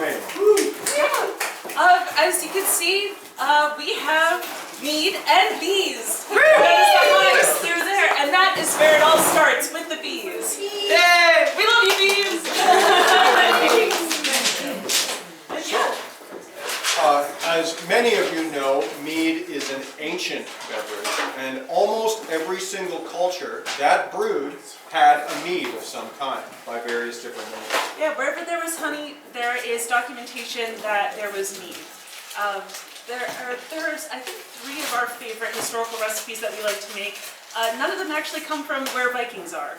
made. As you can see, we have mead and bees. That is the hives through there, and that is where it all starts, with the bees. Yay! We love you, bees! As many of you know, mead is an ancient beverage, and almost every single culture that brewed had a mead of some kind by various different names. Yeah, wherever there was honey, there is documentation that there was mead. There's, I think, 3 of our favorite historical recipes that we like to make. None of them actually come from where Vikings are,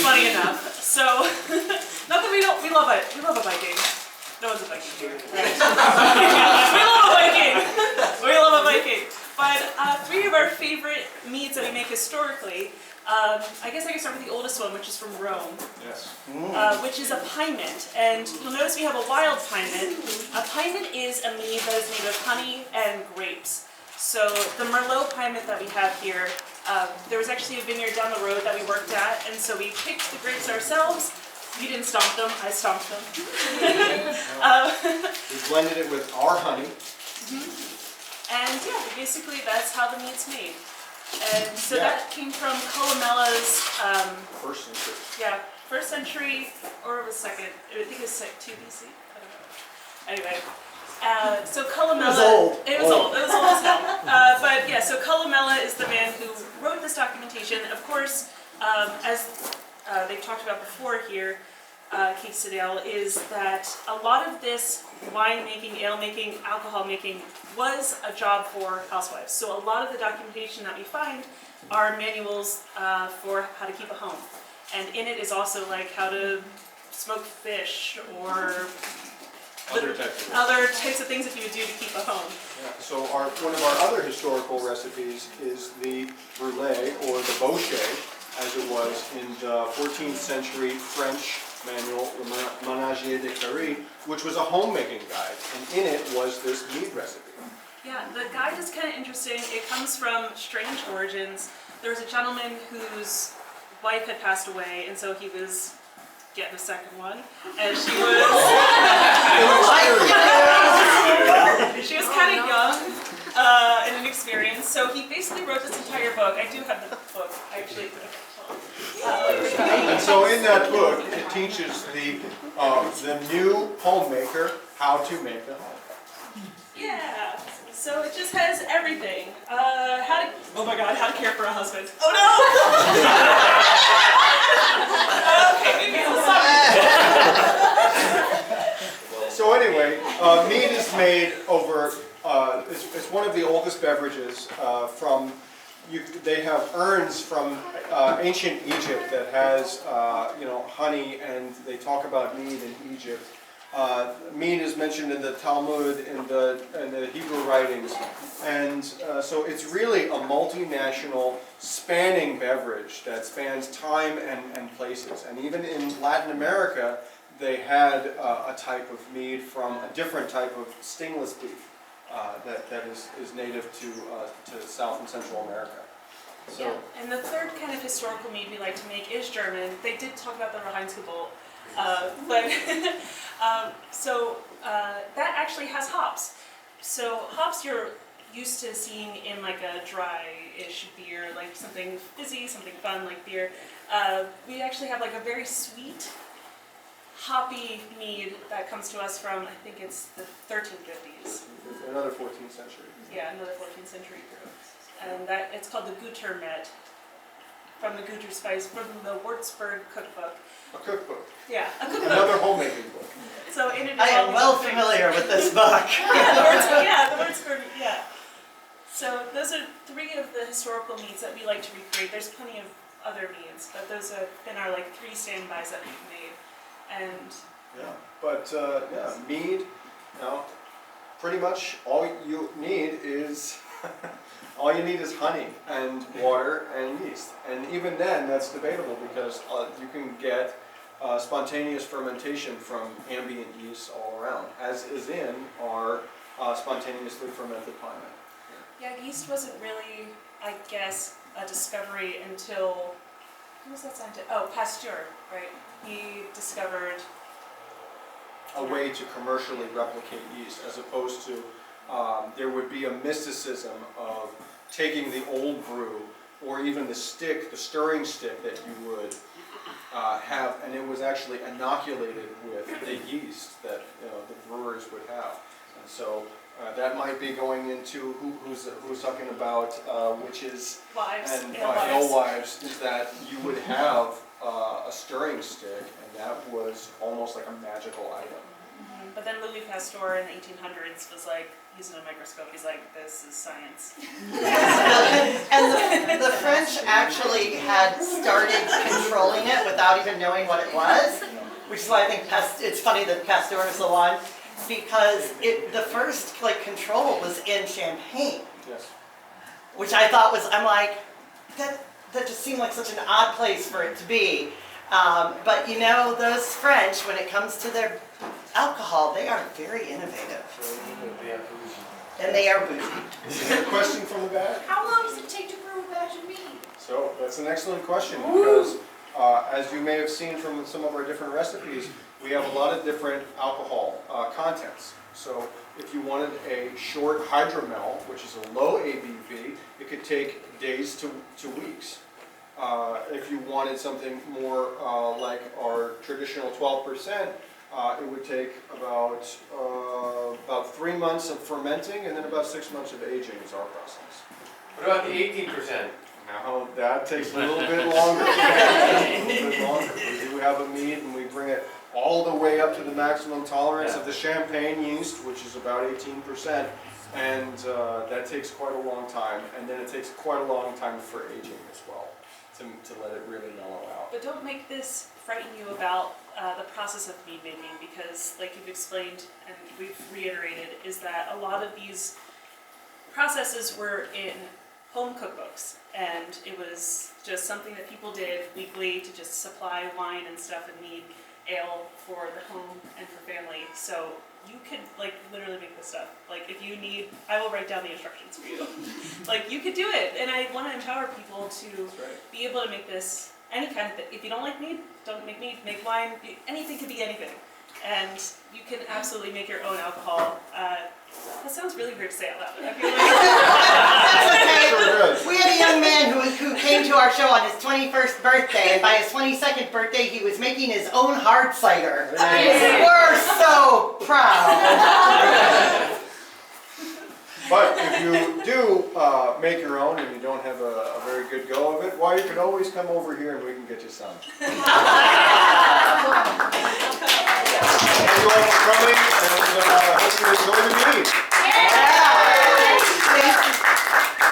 funny enough. So, not that we love it. We love a Viking. No one's a Viking here. Right? We love a Viking! We love a Viking! But 3 of our favorite meads that we make historically, I guess I can start with the oldest one, which is from Rome. Yes. Which is a piment. And you'll notice we have a wild piment. A piment is a mead that is made of honey and grapes. So the Merlot piment that we have here, there was actually a vineyard down the road that we worked at, and so we picked the grapes ourselves. You didn't stomp them, I stomped them. We blended it with our honey. And yeah, basically that's how the mead's made. And so that came from Columella's, First century. yeah, 1st century, or it was 2nd, I think it was 2 BC, I don't know. Anyway, so Columella, it was old as hell. But yeah, so Columella is the man who wrote this documentation. Of course, as they've talked about before here, Kate Siddell, is that a lot of this wine making, ale making, alcohol making was a job for housewives. So a lot of the documentation that we find are manuals for how to keep a home. And in it is also like how to smoke fish or other types of things that you would do to keep a home. Yeah. So one of our other historical recipes is the brûlée, or the bochet, as it was in the 14th century French manual, Le Ménagier de Paris, which was a homemaking guide, and in it was this mead recipe. Yeah, the guide is kind of interesting. It comes from strange origins. There was a gentleman whose wife had passed away, and so he was getting a second one, and she was she was kind of young and inexperienced, so he basically wrote this entire book. I do have the book. I actually put it And so in that book, it teaches the new homemaker how to make a home. Yeah, so it just has everything. Oh my God, how to care for a husband. Oh no! Okay, maybe I'll stop. So anyway, mead is made over, it's one of the oldest beverages from, they have urns from ancient Egypt that has, honey, and they talk about mead in Egypt. Mead is mentioned in the Talmud, in the Hebrew writings, and so it's really a multinational, spanning beverage that spans time and places. And even in Latin America, they had a type of mead from a different type of stingless beef that is native to South and Central America. So, yeah, and the third kind of historical mead we like to make is German. They did talk about the Reinheitsgebot, but that actually has hops. So hops you're used to seeing in like a dry-ish beer, like something fizzy, something fun like beer. We actually have like a very sweet, hoppy mead that comes to us from, I think it's the 1350s. another 14th century. Yeah, another 14th century brew. And that it's called the Gutermet, from the Guter spice, from the Würzburg cookbook. A cookbook. Yeah, a cookbook. Another homemaking book. So in it, I am well familiar with this book. the Würzburg, yeah. So those are 3 of the historical meads that we like to recreate. There's plenty of other meads, but those have been our 3 standbys that we've made. And yeah, but mead. Now, pretty much all you need is honey and water and yeast. And even then, that's debatable because you can get spontaneous fermentation from ambient yeast all around, as is in our spontaneously fermented piment. yeah, yeast wasn't really, I guess, a discovery until, who was that scientist? Oh, Pasteur, right? He discovered a way to commercially replicate yeast, as opposed to there would be a mysticism of taking the old brew, or even the stick, the stirring stick that you would have, and it was actually inoculated with the yeast that the brewers would have. And so that might be going into who's talking about witches Wives, and alewives. alewives, is that you would have a stirring stick, and that was almost like a magical item. But then Louis Pasteur in the 1800s was like, using a microscope, he's like, this is science. And the French actually had started controlling it without even knowing what it was, which is why I think it's funny that Pasteur is the one, because the first control was in Champagne, Yes. which I thought was, I'm like, that just seemed like such an odd place for it to be. But those French, when it comes to their alcohol, they are very innovative. And they are bougie. Is there a question from the back? How long does it take to brew a batch of mead? So that's an excellent question, because as you may have seen from some of our different recipes, we have a lot of different alcohol contents. So if you wanted a short hydromel, which is a low ABV, it could take days to weeks. If you wanted something more like our traditional 12%, it would take about 3 months of fermenting and then about 6 months of aging is our process. What about the 18%? Now that takes a little bit longer. We do have a mead and we bring it all the way up to the maximum tolerance of the champagne yeast, which is about 18%, and that takes quite a long time. And then it takes quite a long time for aging as well, to let it really mellow out. But don't make this frighten you about the process of mead making, because like you've explained and we've reiterated, is that a lot of these processes were in home cookbooks, and it was just something that people did weekly to just supply wine and stuff and mead, ale for the home and for family. So you could literally make this stuff. If you need, I will write down the instructions for you. You could do it, and I want to empower people to be able to make this any kind of thing. If you don't like mead, don't make mead, make wine, anything could be anything. And you can absolutely make your own alcohol. That sounds really weird to say out loud. I feel That's okay. We had a young man who came to our show on his 21st birthday, and by his 22nd birthday, he was making his own hard cider. We're so proud. But if you do make your own and you don't have a very good go of it, well, you can always come over here and we can get you some. Thank you all for coming, and I hope you enjoy the meeting.